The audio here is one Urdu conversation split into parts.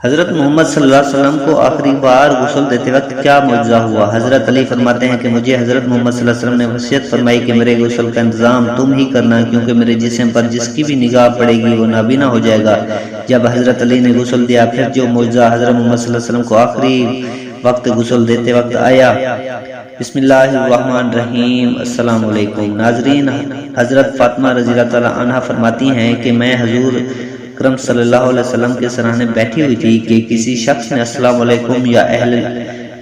حضرت محمد صلی اللہ علیہ وسلم کو آخری بار غسل دیتے وقت کیا معجزہ ہوا؟ حضرت علی فرماتے ہیں کہ مجھے حضرت محمد صلی اللہ علیہ وسلم نے وصیت فرمائی کہ میرے غسل کا انتظام تم ہی کرنا، کیونکہ میرے جسم پر جس کی بھی نگاہ پڑے گی وہ نابینا ہو جائے گا۔ جب حضرت علی نے غسل دیا، پھر جو معجزہ حضرت محمد صلی اللہ علیہ وسلم کو آخری وقت غسل دیتے وقت آیا۔ بسم اللہ الرحمن الرحیم۔ السلام علیکم ناظرین، حضرت فاطمہ رضی اللہ تعالی عنہا فرماتی ہیں کہ میں حضور اکرم صلی اللہ علیہ وسلم کے سرانے بیٹھی ہوئی تھی کہ کسی شخص نے السلام علیکم یا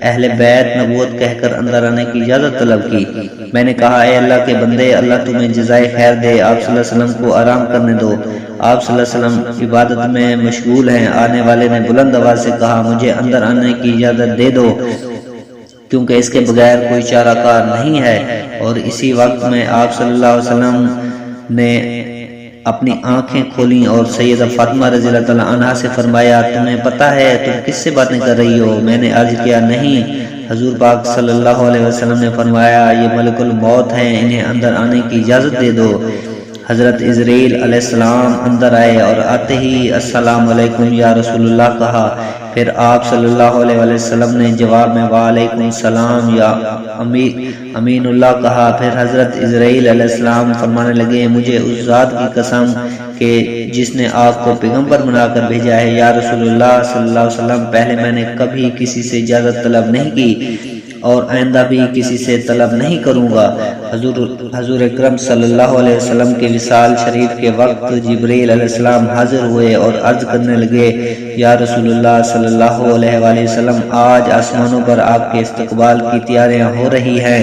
اہل بیت نبوت کہہ کر اندر آنے کی اجازت طلب کی۔ میں نے کہا اے اللہ کے بندے، اللہ تمہیں جزائے خیر دے، آپ صلی اللہ علیہ وسلم کو آرام کرنے دو۔ آپ صلی اللہ علیہ وسلم عبادت میں مشغول ہیں۔ آنے والے نے بلند آواز سے کہا مجھے اندر آنے کی اجازت دے دو، کیونکہ اس کے بغیر کوئی چارہ کار نہیں ہے۔ اور اسی وقت میں آپ صلی اللہ علیہ وسلم نے اپنی آنکھیں کھولیں اور سیدہ فاطمہ رضی اللہ تعالی عنہا سے فرمایا تمہیں پتہ ہے تم کس سے باتیں کر رہی ہو؟ میں نے عرض کیا نہیں۔ حضور پاک صلی اللہ علیہ وسلم نے فرمایا یہ ملک الموت ہیں، انہیں اندر آنے کی اجازت دے دو۔ حضرت عزرائیل علیہ السلام اندر آئے اور آتے ہی السلام علیکم یا رسول اللہ کہا۔ پھر آپ صلی اللہ علیہ وسلم نے جواب میں وعلیکم السلام یا امین اللہ کہا۔ پھر حضرت عزرائیل علیہ السلام فرمانے لگے مجھے اس ذات کی قسم کہ جس نے آپ کو پیغمبر بنا کر بھیجا ہے، یا رسول اللہ صلی اللہ علیہ وسلم، پہلے میں نے کبھی کسی سے اجازت طلب نہیں کی اور آئندہ بھی کسی سے طلب نہیں کروں گا۔ حضور اکرم صلی اللہ علیہ وسلم کے وصال شریف کے وقت جبرائیل علیہ السلام حاضر ہوئے اور عرض کرنے لگے یا رسول اللہ صلی اللہ علیہ وآلہ وسلم، آج آسمانوں پر آپ کے استقبال کی تیاریاں ہو رہی ہیں۔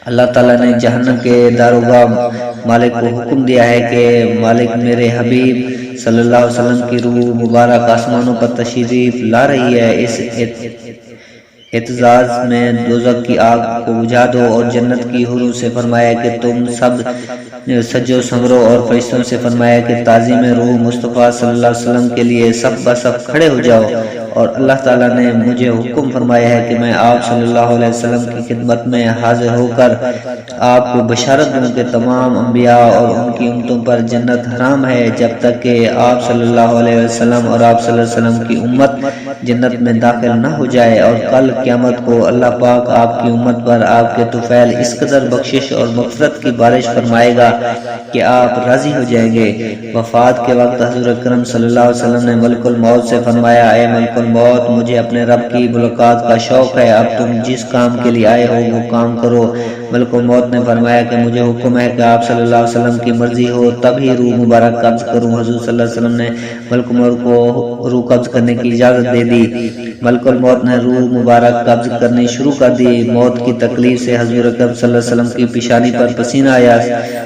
اللہ تعالیٰ نے جہنم کے داروغہ مالک کو حکم دیا ہے کہ مالک میرے حبیب صلی اللہ علیہ وسلم کی روح مبارک آسمانوں پر تشریف لا رہی ہے۔ اس اعتزاز میں دوزخ کی آگ کو بجھا دو اور جنت کی حوروں سے فرمایا کہ تم سب سجو سمرو، اور فرشتوں سے فرمایا کہ تعظیم روح مصطفیٰ صلی اللہ علیہ وسلم کے لیے صف بصف کھڑے ہو جاؤ۔ اور اللہ تعالیٰ نے مجھے حکم فرمایا ہے کہ میں آپ صلی اللہ علیہ وسلم کی خدمت میں حاضر ہو کر آپ کو بشارت دوں کہ تمام انبیاء اور ان کی امتوں پر جنت حرام ہے جب تک کہ آپ صلی اللہ علیہ وسلم اور آپ صلی اللہ علیہ وسلم کی امت جنت میں داخل نہ ہو جائے۔ اور کل قیامت کو اللہ پاک آپ کی امت پر آپ کے طفیل اس قدر بخشش اور مغفرت کی بارش فرمائے گا کہ آپ راضی ہو جائیں گے۔ وفات کے وقت حضور اکرم صلی اللہ علیہ وسلم نے ملک الموت سے فرمایا اے ملک الموت، مجھے اپنے رب کی ملاقات کا شوق ہے، اب تم جس کام کے لیے آئے ہو وہ کام کرو۔ ملک الموت نے فرمایا کہ مجھے حکم ہے کہ آپ صلی اللہ علیہ وسلم کی مرضی ہو تب ہی روح مبارک قبض کروں۔ حضور صلی اللہ علیہ وسلم نے ملک الموت کو روح قبض کرنے کی اجازت دے دی۔ ملک الموت نے روح مبارک قبض کرنی شروع کر دی۔ موت کی تکلیف سے حضور اکرم صلی اللہ علیہ وسلم کی پیشانی پر پسینہ آیا۔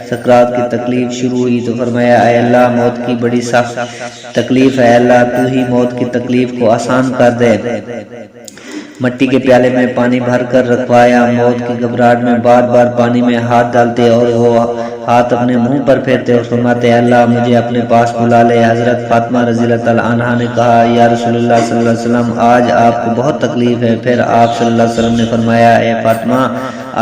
سکرات کی تکلیف شروع ہوئی تو فرمایا اے اللہ موت کی بڑی سخت تکلیف ہے، اللہ تو ہی موت کی تکلیف کو آسان کر دے۔ مٹی کے پیالے میں پانی بھر کر رکھوایا۔ موت کی گھبراہٹ میں بار بار پانی میں ہاتھ ڈالتے اور وہ ہاتھ اپنے منہ پر پھیرتے اور فرماتے اللہ مجھے اپنے پاس بلا لے۔ حضرت فاطمہ رضی اللہ تعالی عنہا نے کہا یا رسول اللہ صلی اللہ علیہ وسلم، آج آپ کو بہت تکلیف ہے۔ پھر آپ صلی اللہ علیہ وسلم نے فرمایا اے فاطمہ،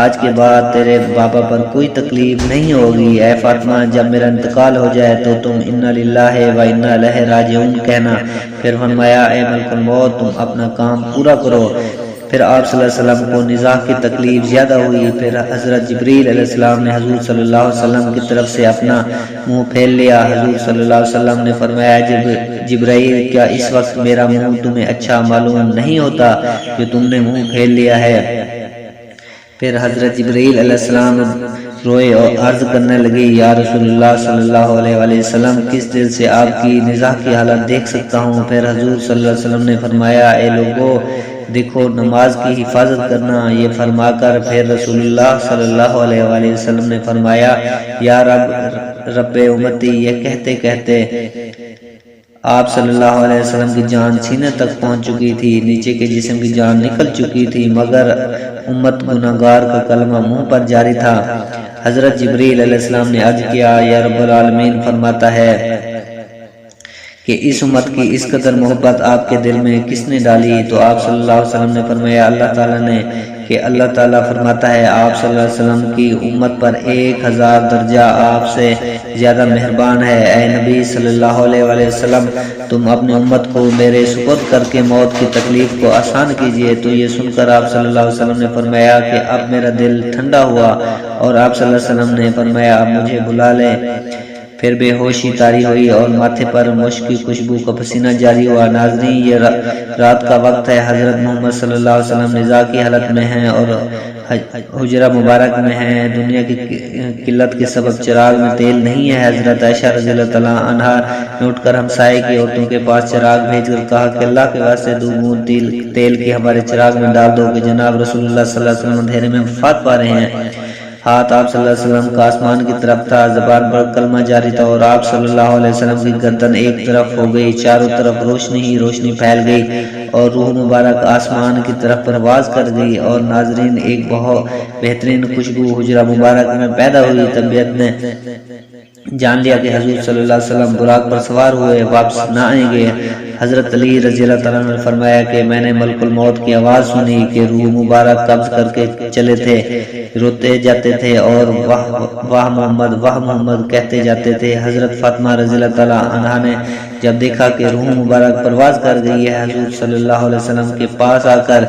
آج کے بعد تیرے بابا پر کوئی تکلیف نہیں ہوگی۔ اے فاطمہ، جب میرا انتقال ہو جائے تو تم انا للہ و انا الیہ راجعون کہنا۔ پھر فرمایا اے ملک الموت، تم اپنا کام پورا کرو۔ پھر آپ صلی اللہ علیہ وسلم کو نزاع کی تکلیف زیادہ ہوئی۔ پھر حضرت جبرائیل علیہ السلام نے حضور صلی اللہ علیہ وسلم کی طرف سے اپنا منہ پھیر لیا۔ حضور صلی اللہ علیہ وسلم نے فرمایا جبرائیل، کیا اس وقت میرا منہ تمہیں اچھا معلوم نہیں ہوتا جو تم نے منہ پھیر لیا ہے؟ پھر حضرت جبرائیل علیہ السلام روئے اور عرض کرنے لگے یا رسول اللہ صلی اللہ علیہ وآلہ وسلم، کس دل سے آپ کی نزاع کی حالت دیکھ سکتا ہوں؟ پھر حضور صلی اللہ علیہ وسلم نے فرمایا اے لوگو دیکھو نماز کی حفاظت کرنا۔ یہ فرما کر پھر رسول اللہ صلی اللہ علیہ وآلہ وسلم نے فرمایا یا رب امتی، یہ کہتے کہتے آپ صلی اللہ علیہ وسلم کی جان سینے تک پہنچ چکی تھی، نیچے کے جسم کی جان نکل چکی تھی، مگر امت گناہگار کا کلمہ منہ پر جاری تھا۔ حضرت جبرائیل علیہ السلام نے عرض کیا یا رب العالمین فرماتا ہے کہ اس امت کی اس قدر محبت آپ کے دل میں کس نے ڈالی؟ تو آپ صلی اللہ علیہ وسلم نے فرمایا اللہ تعالیٰ نے۔ کہ اللہ تعالیٰ فرماتا ہے آپ صلی اللہ علیہ وسلم کی امت پر 1000 درجہ آپ سے زیادہ مہربان ہے۔ اے نبی صلی اللہ علیہ وآلہ وسلم، تم اپنی امت کو میرے سپرد کر کے موت کی تکلیف کو آسان کیجئے۔ تو یہ سن کر آپ صلی اللہ علیہ وسلم نے فرمایا کہ اب میرا دل ٹھنڈا ہوا، اور آپ صلی اللہ علیہ وسلم نے فرمایا اب مجھے بلا لیں۔ پھر بے ہوشی طاری ہوئی اور ماتھے پر مشک کی خوشبو کا پسینہ جاری ہوا۔ ناظرین، یہ رات کا وقت ہے، حضرت محمد صلی اللہ علیہ وسلم نزاع کی حالت میں ہیں اور حجرہ مبارک میں ہیں۔ دنیا کی قلت کے سبب چراغ میں تیل نہیں ہے۔ حضرت عائشہ رضی اللہ تعالیٰ عنہا نے اٹھ کر ہمسائے کی عورتوں کے پاس چراغ بھیج کر کہا کہ اللہ کے واسطے 2 بوند تیل کی ہمارے چراغ میں ڈال دو کہ جناب رسول اللہ صلی اللہ علیہ وسلم اندھیرے میں وفات پا رہے ہیں۔ ہاتھ آپ صلی اللہ علیہ وسلم کا آسمان کی طرف تھا، زبان پر کلمہ جاری تھا، اور آپ صلی اللہ علیہ وسلم کی گردن ایک طرف ہو گئی، چاروں طرف روشنی ہی روشنی پھیل گئی اور روح مبارک آسمان کی طرف پرواز کر گئی۔ اور ناظرین، ایک بہت بہترین خوشبو حجرہ مبارک میں پیدا ہوئی۔ طبیعت نے جان لیا کہ حضور صلی اللہ علیہ وسلم براق پر سوار ہوئے واپس نہ آئیں گے۔ حضرت علی رضی اللہ تعالیٰ نے فرمایا کہ میں نے ملک الموت کی آواز سنی کہ روح مبارک قبض کر کے چلے تھے، روتے جاتے تھے اور واہ محمد واہ محمد کہتے جاتے تھے۔ حضرت فاطمہ رضی اللہ تعالیٰ عنہا نے جب دیکھا کہ روح مبارک پرواز کر گئی ہے، حضور صلی اللہ علیہ وسلم کے پاس آ کر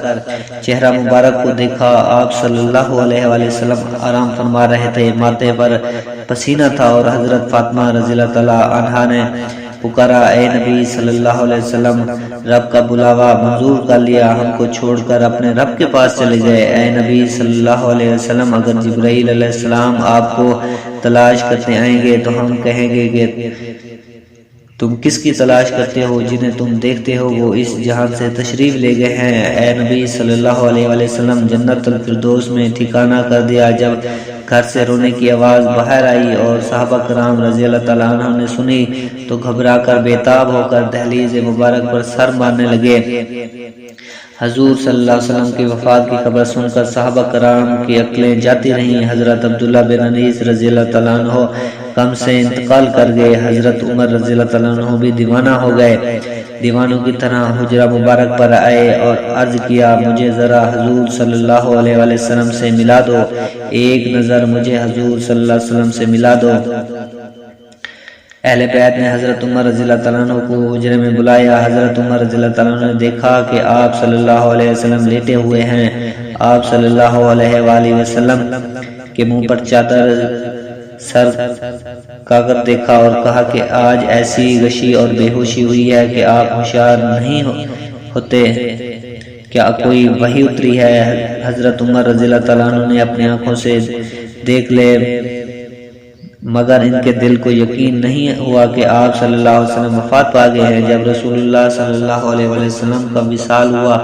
چہرہ مبارک کو دیکھا۔ آپ صلی اللہ علیہ وآلہ وسلم آرام فرما رہے تھے، ماتھے پر پسینہ تھا، اور حضرت فاطمہ رضی اللہ تعالیٰ عنہا نے پکارا، اے نبی صلی اللہ علیہ وسلم، رب کا بلاوا منظور کر لیا، ہم کو چھوڑ کر اپنے رب کے پاس چلے گئے۔ اے نبی صلی اللہ علیہ وسلم، اگر جبرائیل علیہ السلام آپ کو تلاش کرتے آئیں گے تو ہم کہیں گے کہ تم کس کی تلاش کرتے ہو؟ جنہیں تم دیکھتے ہو وہ اس جہان سے تشریف لے گئے ہیں۔ اے نبی صلی اللہ علیہ وآلہ وسلم، جنت الفردوس میں ٹھکانہ کر دیا۔ جب گھر سے رونے کی آواز باہر آئی اور صحابہ کرام رضی اللہ تعالیٰ عنہ نے سنی تو گھبرا کر بےتاب ہو کر دہلیز مبارک پر سر مارنے لگے۔ حضور صلی اللہ علیہ وسلم کی وفات کی خبر سن کر صحابہ کرام کی عقلیں جاتی رہیں۔ حضرت عبداللہ بن انیس رضی اللہ تعالیٰ عنہ غم سے انتقال کر گئے۔ حضرت عمر رضی اللہ تعالیٰ عنہ بھی دیوانہ ہو گئے، دیوانوں کی طرح حجرہ مبارک پر آئے اور عرض کیا، مجھے ذرا حضور صلی اللہ علیہ وآلہ وسلم سے ملا دو، ایک نظر مجھے حضور صلی اللہ علیہ وسلم سے ملا دو۔ اہل بیت نے حضرت عمر رضی اللہ تعالیٰ عنہ کو حجرے میں بلایا۔ حضرت عمر رضی اللہ تعالیٰ عنہ نے دیکھا کہ آپ صلی اللہ علیہ وسلم لیٹے ہوئے ہیں۔ آپ صلی اللہ علیہ وآلہ وسلم کے منہ پر چادر سر کا کر دیکھا اور کہا کہ آج ایسی غشی اور بے ہوشی ہوئی ہے کہ آپ ہوشیار نہیں ہوتے، کیا کوئی وحی اتری ہے؟ حضرت عمر رضی اللہ تعالیٰ عنہ نے اپنی آنکھوں سے دیکھ لے، مگر ان کے دل کو یقین نہیں ہوا کہ آپ صلی اللہ علیہ وسلم وفات پا گئے ہیں۔ جب رسول اللہ صلی اللہ علیہ وسلم کا وصال ہوا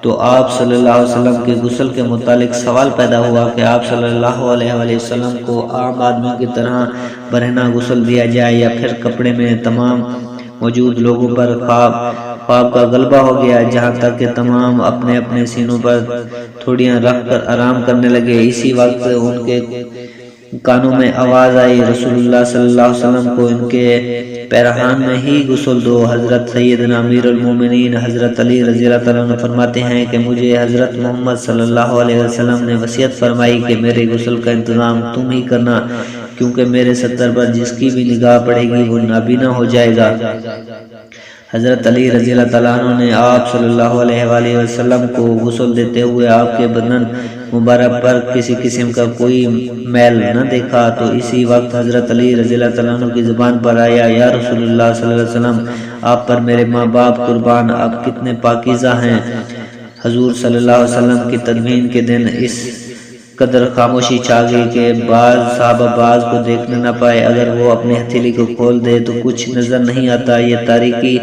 تو آپ صلی اللہ علیہ وسلم کے غسل کے متعلق سوال پیدا ہوا کہ آپ صلی اللہ علیہ وسلم کو عام آدمی کی طرح برہنہ غسل دیا جائے یا پھر کپڑے میں؟ تمام موجود لوگوں پر خواب کا غلبہ ہو گیا، جہاں تک کہ تمام اپنے اپنے سینوں پر تھوڑیاں رکھ کر آرام کرنے لگے۔ اسی وقت ان کے کانوں میں آواز آئی، رسول اللہ صلی اللہ علیہ وسلم کو ان کے پیرہان میں ہی غسل دو۔ حضرت سیدنا امیر المومنین حضرت علی رضی اللہ تعالیٰ عنہ فرماتے ہیں کہ مجھے حضرت محمد صلی اللہ علیہ وسلم نے وصیت فرمائی کہ میرے غسل کا انتظام تم ہی کرنا، کیونکہ میرے سطر پر جس کی بھی نگاہ پڑے گی وہ نابینا ہو جائے گا۔ حضرت علی رضی اللہ تعالیٰ عنہ نے آپ صلی اللہ علیہ وآلہ وسلم کو غسل دیتے ہوئے آپ کے بدن مبارک پر کسی قسم کا کوئی میل نہ دیکھا، تو اسی وقت حضرت علی رضی اللہ تعالیٰ عنہ کی زبان پر آیا، یا رسول اللہ صلی اللہ علیہ وسلم، آپ پر میرے ماں باپ قربان، آپ کتنے پاکیزہ ہیں۔ حضور صلی اللہ علیہ وسلم کی تدفین کے دن اس قدر خاموشی چھا گئی کہ بعض صحابہ بعض کو دیکھنے نہ پائے، اگر وہ اپنی ہتھیلی کو کھول دے تو کچھ نظر نہیں آتا۔ یہ تاریکی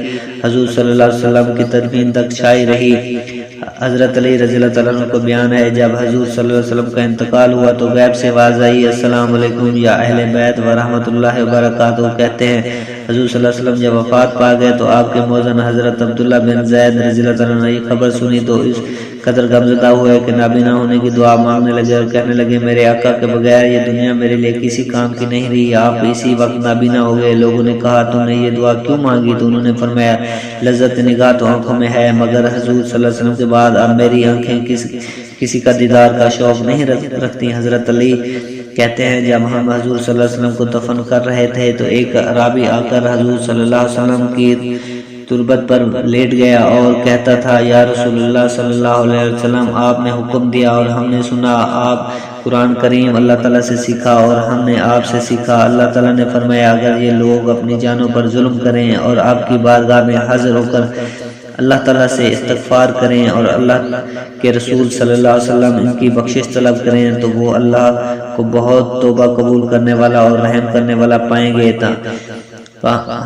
حضور صلی اللہ علیہ وسلم کی تدفین تک چھائی رہی۔ حضرت علی رضی اللہ تعالیٰ عنہ کو بیان ہے، جب حضور صلی اللہ علیہ وسلم کا انتقال ہوا تو غیب سے آواز آئی، السلام علیکم یا اہل بیت ورحمۃ اللہ وبرکاتہ۔ کہتے ہیں حضور صلی اللہ علیہ وسلم جب وفات پا گئے تو آپ کے موزن حضرت عبداللہ بن زید رضی اللہ عنہ نے یہ خبر سنی تو اس قدر غمزدہ ہوئے کہ نابینا ہونے کی دعا مانگنے لگے اور کہنے لگے میرے آقا کے بغیر یہ دنیا میرے لیے کسی کام کی نہیں رہی، آپ اسی وقت نابینا ہو گئے۔ لوگوں نے کہا تم نے یہ دعا کیوں مانگی؟ تو انہوں نے فرمایا لذت نگاہ تو آنکھوں میں ہے، مگر حضور صلی اللہ علیہ وسلم کے بعد اب میری آنکھیں کسی کا دیدار کا شوق نہیں رکھتی۔ حضرت علی کہتے ہیں جب ہم حضور صلی اللہ علیہ وسلم کو دفن کر رہے تھے تو ایک اعرابی آ کر حضور صلی اللہ علیہ وسلم کی تربت پر لیٹ گیا اور کہتا تھا یا رسول اللہ صلی اللہ علیہ وسلم، آپ نے حکم دیا اور ہم نے سنا، آپ قرآن کریم اللہ تعالیٰ سے سیکھا اور ہم نے آپ سے سیکھا۔ اللہ تعالیٰ نے فرمایا اگر یہ لوگ اپنی جانوں پر ظلم کریں اور آپ کی بارگاہ میں حاضر ہو کر اللہ تعالیٰ سے استغفار کریں اور اللہ کے رسول صلی اللہ علیہ وسلم ان کی بخشش طلب کریں تو وہ اللہ کو بہت توبہ قبول کرنے والا اور رحم کرنے والا پائیں گے۔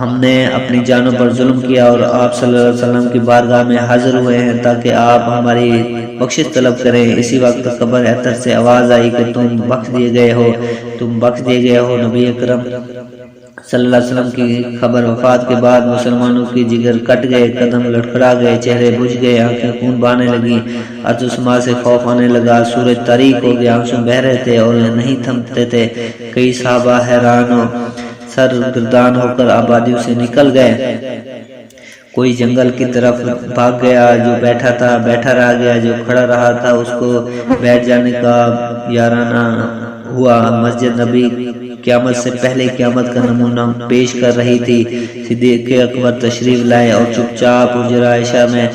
ہم نے اپنی جانوں پر ظلم کیا اور آپ صلی اللہ علیہ وسلم کی بارگاہ میں حاضر ہوئے ہیں تاکہ آپ ہماری بخشش طلب کریں۔ اسی وقت قبر اثر سے آواز آئی کہ تم بخش دیے گئے ہو، تم بخش دیے گئے ہو۔ نبی اکرم صلی اللہ علیہ وسلم کی خبر وفات کے بعد مسلمانوں کی جگر کٹ گئے، قدم لڑکھڑا گئے، چہرے بجھ گئے، آنکھیں خون بہنے لگیں، ارض و سما سے خوف آنے لگا، سورج تاریک ہو گیا، آنسو بہہ رہے تھے اور نہیں تھمتے تھے۔ کئی صحابہ حیران و سرگردان ہو کر آبادیوں سے نکل گئے، کوئی جنگل کی طرف بھاگ گیا، جو بیٹھا تھا بیٹھا رہ گیا، جو کھڑا رہا تھا اس کو بیٹھ جانے کا یارانہ ہوا۔ مسجد نبی قیامت سے پہلے قیامت کا نمونہ پیش کر رہی تھی۔ صدیق اکبر تشریف لائے اور چپ چاپ حجرہ عائشہ میں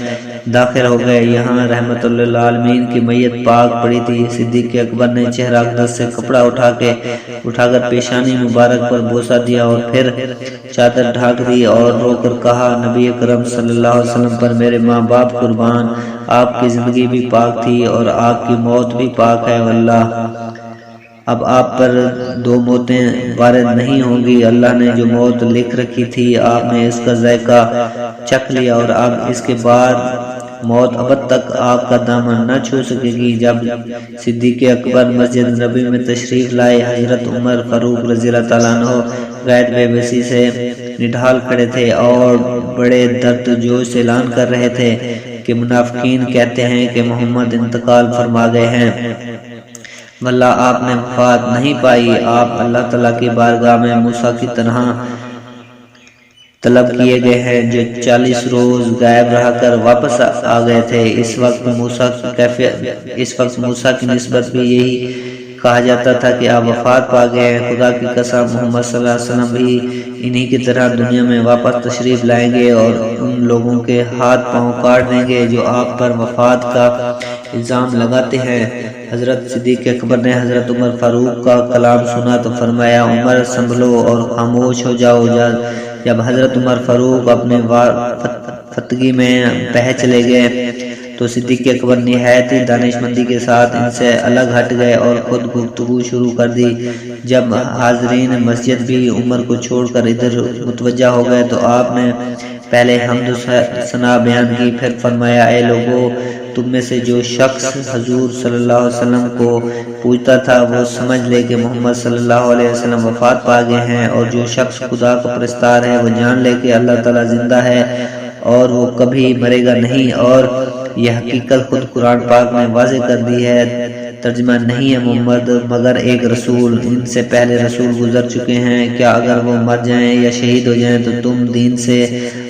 داخل ہو گئے۔ یہاں رحمت للعالمین کی میت پاک پڑی تھی۔ صدیق اکبر نے چہرہ اقدس سے کپڑا اٹھا کر پیشانی مبارک پر بوسہ دیا اور پھر چادر ڈھانک دی اور رو کر کہا نبی اکرم صلی اللہ علیہ وسلم پر میرے ماں باپ قربان، آپ کی زندگی بھی پاک تھی اور آپ کی موت بھی پاک ہے واللہ اب آپ پر دو موتیں وارد نہیں ہوں گی۔ اللہ نے جو موت لکھ رکھی تھی آپ نے اس کا ذائقہ چکھ لیا اور اب اس کے بعد موت ابد تک آپ کا دامن نہ چھو سکے گی۔ جب صدیق اکبر مسجد نبی میں تشریف لائے، حضرت عمر فاروق رضی اللہ تعالیٰ عنہ غیر بے بسی سے نڈھال کھڑے تھے اور بڑے درد جوش سے اعلان کر رہے تھے کہ منافقین کہتے ہیں کہ محمد انتقال فرما گئے ہیں، واللہ آپ نے وفات نہیں پائی، آپ اللہ تعالیٰ کی بارگاہ میں موسیٰ کی طرح طلب کیے گئے ہیں جو 40 روز غائب رہ کر واپس آ گئے تھے۔ اس وقت موسیٰ کی نسبت بھی یہی کہا جاتا تھا کہ آپ وفات پا گئے ہیں۔ خدا کی قسم محمد صلی اللہ علیہ وسلم بھی انہی کی طرح دنیا میں واپس تشریف لائیں گے اور ان لوگوں کے ہاتھ پاؤں کاٹ دیں گے جو آپ پر وفات کا الزام لگاتے ہیں۔ حضرت صدیق اکبر نے حضرت عمر فاروق کا کلام سنا تو فرمایا عمر سنبھلو اور خاموش ہو جاؤ۔ جب حضرت عمر فاروق اپنے فتگی میں بہہ چلے گئے تو صدیق اکبر نہایت ہی دانش مندی کے ساتھ ان سے الگ ہٹ گئے اور خود گفتگو شروع کر دی۔ جب حاضرین مسجد بھی عمر کو چھوڑ کر ادھر متوجہ ہو گئے تو آپ نے پہلے حمد و ثنا بیان کی، پھر فرمایا اے لوگو، تم میں سے جو شخص حضور صلی اللہ علیہ وسلم کو پوجتا تھا وہ سمجھ لے کہ محمد صلی اللہ علیہ وسلم وفات پا گئے ہیں، اور جو شخص خدا کا پرستار ہے وہ جان لے کہ اللہ تعالیٰ زندہ ہے اور وہ کبھی مرے گا نہیں، اور یہ حقیقت خود قرآن پاک میں واضح کر دی ہے۔ ترجمہ نہیں ہے محمد مگر ایک رسول، ان سے پہلے رسول گزر چکے ہیں، کیا اگر وہ مر جائیں یا شہید ہو جائیں تو تم دین سے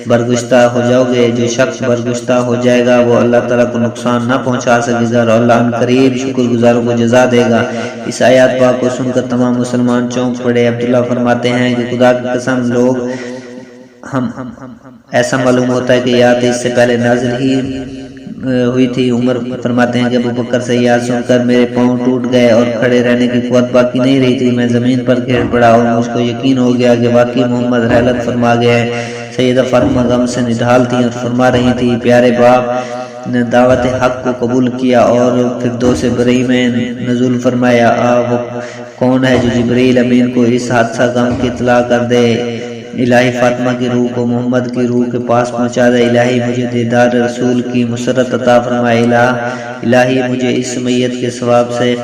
برگشتہ ہو جاؤ گے؟ جو شخص برگشتہ ہو جائے گا وہ اللہ تعالیٰ کو نقصان نہ پہنچا سکے گا اور اللہ ان قریب شکر گزاروں کو جزا دے گا۔ اس آیات پاک کو سن کر تمام مسلمان چونک پڑے۔ عبداللہ فرماتے ہیں کہ خدا کی قسم لوگ ہم ایسا معلوم ہوتا ہے کہ یاد اس سے پہلے نازل ہی ہوئی تھی۔ عمر فرماتے ہیں کہ ابو بکر سے یاد سن کر میرے پاؤں ٹوٹ گئے اور کھڑے رہنے کی قوت باقی نہیں رہی تھی، میں زمین پر گر پڑا اور مجھ کو یقین ہو گیا کہ واقعی محمد رحلت فرما گئے ہیں۔ سیدہ فاطمہ غم سے نڈھال تھی اور فرما رہی تھی پیارے باپ نے دعوت حق کو قبول کیا اور فردوس برئی میں نزول فرمایا۔ وہ کون ہے جو جبریل امین کو اس حادثہ غم کی اطلاع کر دے؟ الہی فاطمہ کی روح کو محمد کی روح کے پاس پہنچا دے۔ الہی مجھے دیدار رسول کی مسرت عطا فرمائے۔ الہی مجھے اس میت کے ثواب سے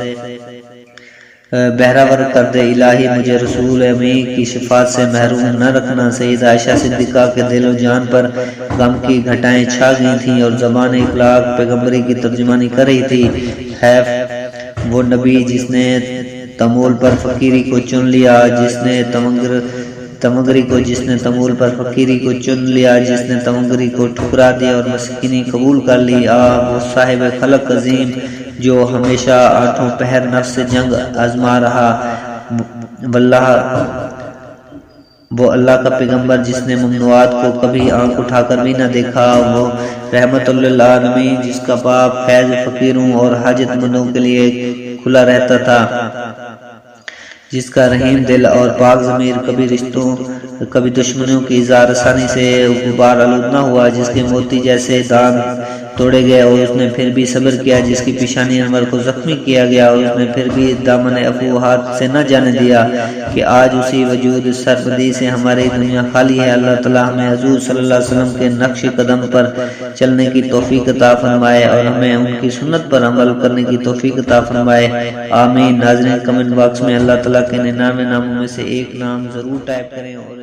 بہراور کر دے الہی، مجھے رسول امین کی شفاعت سے محروم نہ رکھنا۔ سیدہ عائشہ صدیقہ کے دل و جان پر غم کی گھٹائیں چھا گئی تھیں اور زبان اخلاق پیغمبری کی ترجمانی کر رہی تھی۔ حیف وہ نبی جس نے تمول پر فقیری کو چن لیا، جس نے تمغری کو جس نے تمول پر فقیری کو چن لیا، جس نے تمغری کو ٹھکرا دیا اور مسکینی قبول کر لی۔ وہ صاحب خلق عظیم جو ہمیشہ آٹھوں پہر نفس سے جنگ آزما رہا، وہ اللہ کا پیغمبر جس نے ممنوعات کو کبھی آنکھ اٹھا کر بھی نہ دیکھا، وہ رحمت للعالمین جس کا باب فیض فقیروں اور حاجت مندوں کے لیے کھلا رہتا تھا، جس کا رحیم دل اور پاک ضمیر کبھی رشتوں کبھی دشمنوں کی اظہار رسانی سے غبار آلود نہ ہوا، جس کے موتی جیسے دان توڑے گئے اور اس نے پھر بھی صبر کیا، جس کی پیشانی انور کو زخمی کیا گیا اور اس نے پھر بھی دامن عفو ہاتھ سے نہ جانے دیا، کہ آج اسی وجود سربدی سے ہماری دنیا خالی ہے۔ اللہ تعالی ہمیں حضور صلی اللہ علیہ وسلم کے نقش قدم پر چلنے کی توفیق عطا فرمائے اور ہمیں ان کی سنت پر عمل کرنے کی توفیق عطا فرمائے، آمین۔ ناظرین، کمنٹ باکس میں اللہ تعالیٰ کے 99 ناموں میں سے ایک نام ضرور ٹائپ کریں اور